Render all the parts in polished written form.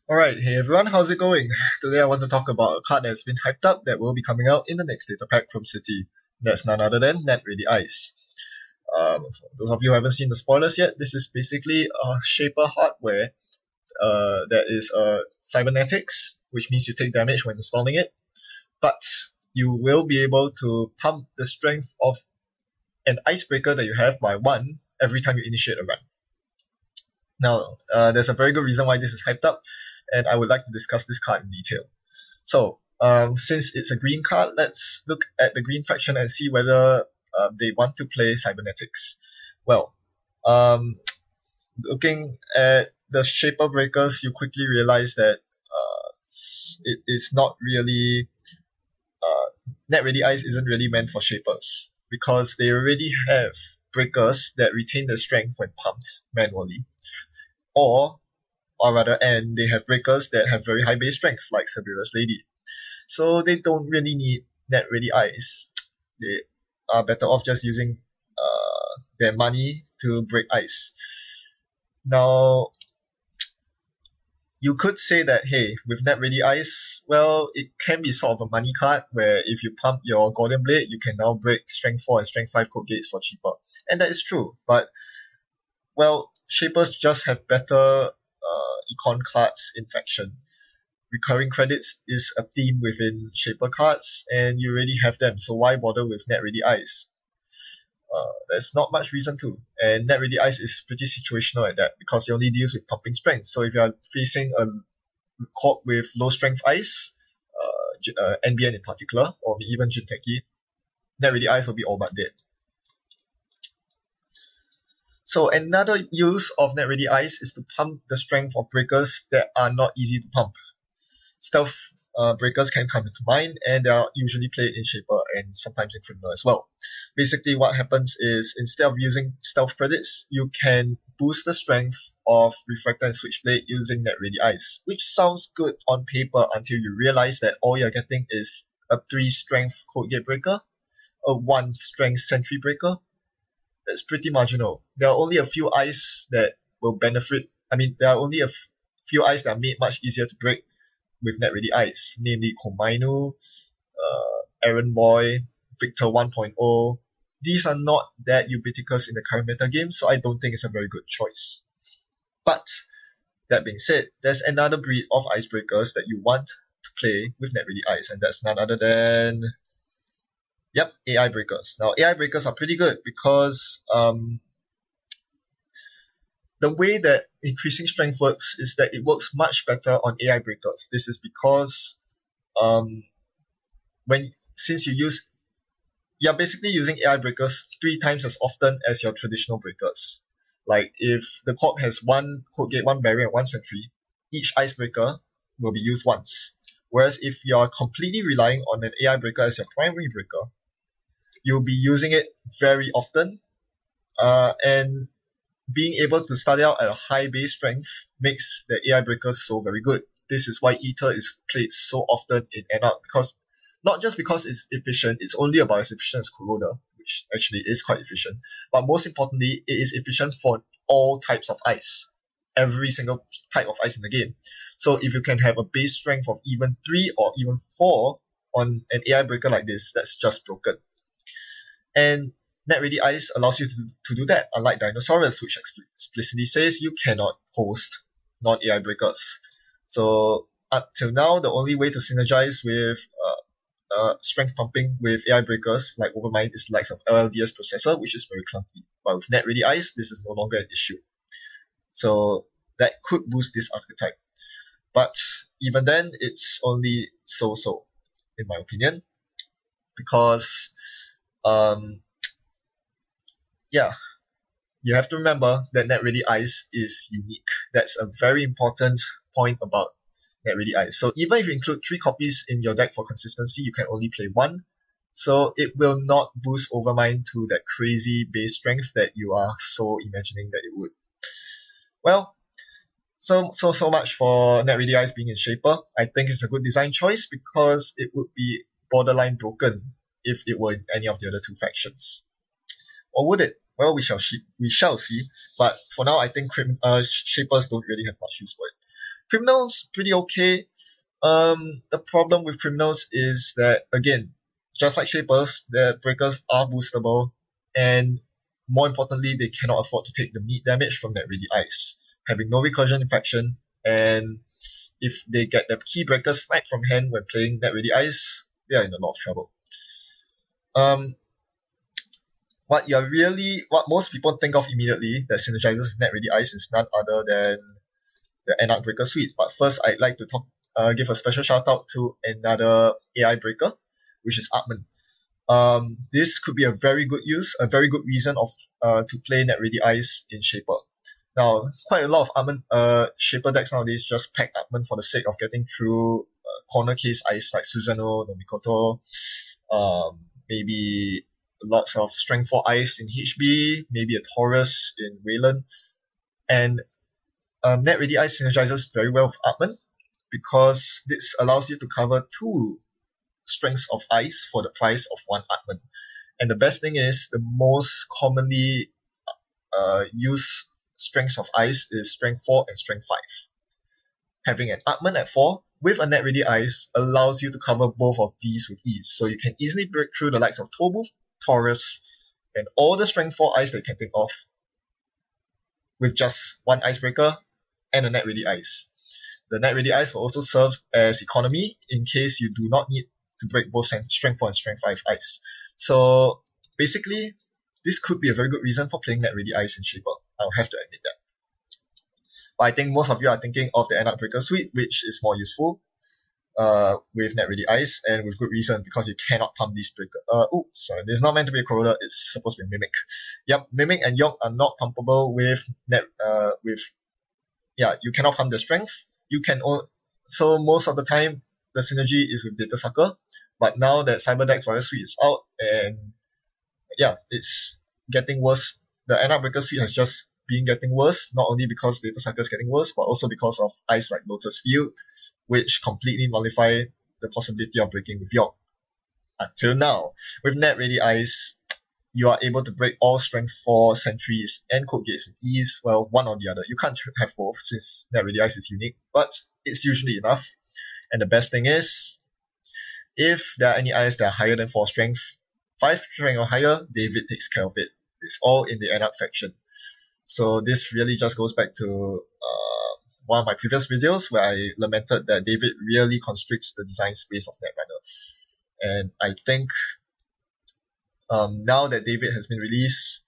Alright, hey everyone, how's it going? Today I want to talk about a card that's been hyped up that will be coming out in the next data pack from City. That's none other than Netrunner Ice. For those of you who haven't seen the spoilers yet, this is basically a Shaper hardware that is cybernetics, which means you take damage when installing it, but you will be able to pump the strength of an icebreaker that you have by 1 every time you initiate a run. Now, there's a very good reason why this is hyped up, and I would like to discuss this card in detail. So, since it's a green card, let's look at the green faction and see whether they want to play cybernetics. Well, looking at the Shaper Breakers, you quickly realize that it is not really Net Ready Ice isn't really meant for Shapers because they already have breakers that retain their strength when pumped manually, or rather, and they have breakers that have very high base strength, like Sabira's Lady. So they don't really need Net Ready Ice. They are better off just using their money to break ice. Now, you could say that, hey, with Net Ready Ice, well, it can be sort of a money card where if you pump your Golden Blade, you can now break Strength 4 and Strength 5 code gates for cheaper. And that is true, but, well, Shapers just have better econ cards in faction. Recurring credits is a theme within Shaper cards, and you already have them, so why bother with Net Ready Ice? There's not much reason to, and Net Ready Ice is pretty situational at that because it only deals with pumping strength. So if you are facing a corp with low strength ice, NBN in particular, or even Jinteki, Net Ready Ice will be all but dead. So another use of Net Ready Ice is to pump the strength of breakers that are not easy to pump. Stealth breakers can come into mind, and they are usually played in Shaper and sometimes in Criminal as well. Basically what happens is, instead of using stealth credits, you can boost the strength of Refractor and Switchblade using Net Ready Ice, which sounds good on paper until you realize that all you're getting is a 3 strength Code Gate breaker, a 1 strength Sentry breaker. That's pretty marginal. There are only a few ice that will benefit. There are only a few ice that are made much easier to break with Net Ready Ice, namely Komainu, Aaron Boy, Victor 1.0. These are not that ubiquitous in the current meta game, so I don't think it's a very good choice. But that being said, there's another breed of icebreakers that you want to play with Net Ready Ice, and that's none other than AI breakers. Now, AI breakers are pretty good because the way that increasing strength works is that it works much better on AI breakers. This is because since you're basically using AI breakers 3 times as often as your traditional breakers. Like if the corp has 1 code gate, 1 barrier, and 1 sentry, each icebreaker will be used once. Whereas if you're completely relying on an AI breaker as your primary breaker, you'll be using it very often, and being able to start out at a high base strength makes the AI breakers so very good. This is why Ether is played so often in NR, because not just because it's efficient, it's only about as efficient as Corroder, which actually is quite efficient, but most importantly, it is efficient for all types of ice. Every single type of ice in the game. So if you can have a base strength of even 3 or even 4 on an AI breaker like this, that's just broken. And Net Ready Ice allows you to do that, unlike Dinosaurus, which explicitly says you cannot host non-AI breakers. So up till now, the only way to synergize with strength pumping with AI breakers like Overmind is the likes of LLDS processor, which is very clunky. But with Net Ready Ice, this is no longer an issue. So that could boost this archetype. But even then, it's only so-so, in my opinion. Because you have to remember that Net Ready Ice is unique. That's a very important point about Net Ready Ice. So even if you include 3 copies in your deck for consistency, you can only play 1. So it will not boost Overmind to that crazy base strength that you are so imagining that it would. Well, so much for Net Ready Ice being in Shaper. I think it's a good design choice because it would be borderline broken if it were in any of the other 2 factions. Or would it? Well, we shall see. But for now, I think Shapers don't really have much use for it. Criminals, pretty okay. The problem with criminals is that, again, just like shapers, their breakers are boostable, and more importantly, they cannot afford to take the meat damage from that ready ice, having no recursion infection, and if they get the key breakers sniped from hand when playing that ready ice, they are in a lot of trouble. Um, what most people think of immediately that synergizes with net ready ice is none other than the Anarch Breaker suite. But first, I'd like to give a special shout out to another AI breaker, which is Atman. This could be a very good reason to play net ready ice in Shaper. Now, quite a lot of Atman Shaper decks nowadays just pack Atman for the sake of getting through corner case ice like Susanoo, no Mikoto, maybe lots of strength 4 ice in HB, maybe a Taurus in Wayland, and Net Ready Ice synergizes very well with Atman because this allows you to cover 2 strengths of ice for the price of 1 Atman. And the best thing is, the most commonly used strengths of ice is strength 4 and strength 5. Having an Atman at 4 with a Net Ready Ice allows you to cover both of these with ease. So you can easily break through the likes of Tobu, Taurus, and all the strength 4 ice that you can think of with just 1 icebreaker and a Net Ready Ice. The Net Ready Ice will also serve as economy in case you do not need to break both strength 4 and strength 5 ice. So basically, this could be a very good reason for playing Net Ready Ice in Shaper. I'll have to admit that. But I think most of you are thinking of the Anarch Breaker suite, which is more useful with Net Ready Ice, and with good reason, because you cannot pump these breaker. Sorry, this is not meant to be a Corroder, it's supposed to be a Mimic. Yep, Mimic and York are not pumpable with you cannot pump the strength. So most of the time, the synergy is with Data Sucker, but now that Cyberdeck's Virus Suite is out, and it's getting worse. The Anarch Breaker Suite has just been getting worse, not only because Data Sucker is getting worse, but also because of ice like Lotus Field, which completely nullify the possibility of breaking with York. Until now, with Net Ready Ice, you are able to break all strength 4 sentries and code gates with ease. Well, one or the other. You can't have both since Net Ready Ice is unique, but it's usually enough. And the best thing is, if there are any ice that are higher than 4 strength, 5 strength or higher, David takes care of it. It's all in the Anarch faction. So this really just goes back to one of my previous videos where I lamented that David really constricts the design space of Netrunner. And I think now that David has been released,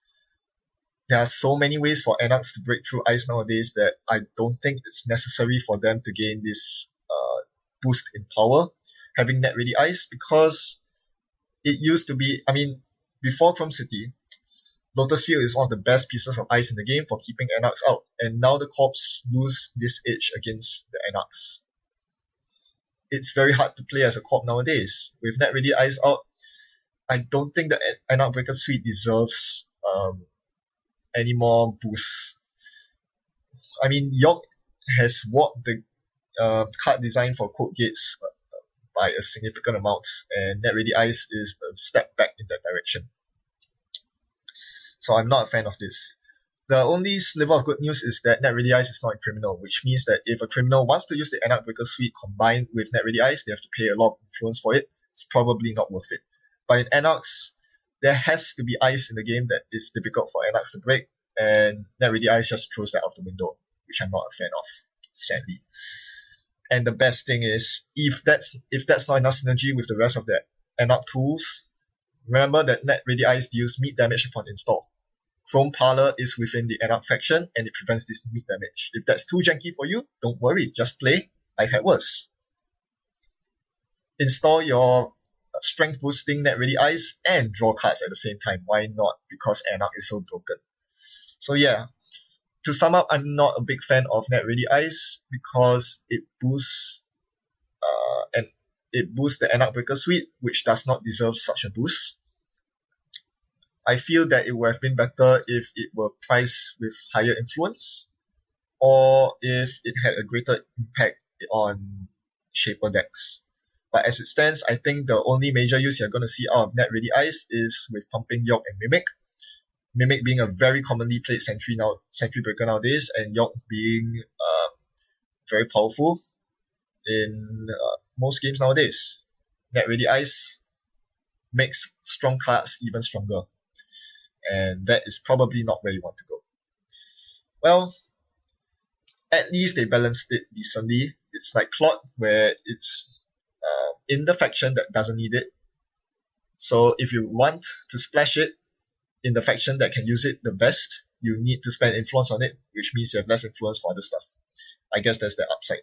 there are so many ways for Anarchs to break through ice nowadays that I don't think it's necessary for them to gain this boost in power, having Net Ready Ice, because it used to be, before Chrome City, Lotus Field is one of the best pieces of ice in the game for keeping Anarchs out, and now the Corps lose this edge against the Anarchs. It's very hard to play as a Corp nowadays. With Net Ready Ice out, I don't think the Anarch Breaker suite deserves any more boosts. York has warped the card design for code gates by a significant amount, and Net Ready Ice is a step back in that direction. So I'm not a fan of this. The only sliver of good news is that Net Ready Ice is not a criminal, which means that if a criminal wants to use the Anarch Breaker suite combined with Net Ready Ice, they have to pay a lot of influence for it. It's probably not worth it. But in Anarchs, there has to be ice in the game that is difficult for Anarchs to break, and Net Ready Ice just throws that out the window, which I'm not a fan of, sadly. And the best thing is, if that's not enough synergy with the rest of the Anarch tools, remember that Net Ready Ice deals meat damage upon install. Chrome Parlor is within the Anarch faction, and it prevents this meat damage. If that's too janky for you, don't worry, just play I've Had Worse. Install your strength boosting Net Ready Ice and draw cards at the same time. Why not? Because Anarch is so broken. So yeah, to sum up, I'm not a big fan of Net Ready Ice because it boosts the Anarch Breaker suite, which does not deserve such a boost. I feel that it would have been better if it were priced with higher influence, or if it had a greater impact on Shaper decks. But as it stands, I think the only major use you're going to see out of Net Ready Ice is with pumping York and Mimic. Mimic being a very commonly played sentry breaker nowadays, and York being very powerful in most games nowadays. Net Ready Ice makes strong cards even stronger, and that is probably not where you want to go. Well, at least they balanced it decently. It's like Clot, where it's in the faction that doesn't need it. So if you want to splash it in the faction that can use it the best, you need to spend influence on it, which means you have less influence for other stuff. I guess that's the upside.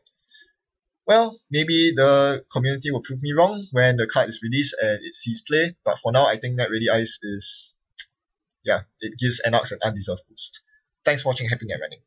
Well, maybe the community will prove me wrong when the card is released and it sees play, but for now I think Net Ready Ice is, it gives Anarchs an undeserved boost. Thanks for watching Happy Net Running.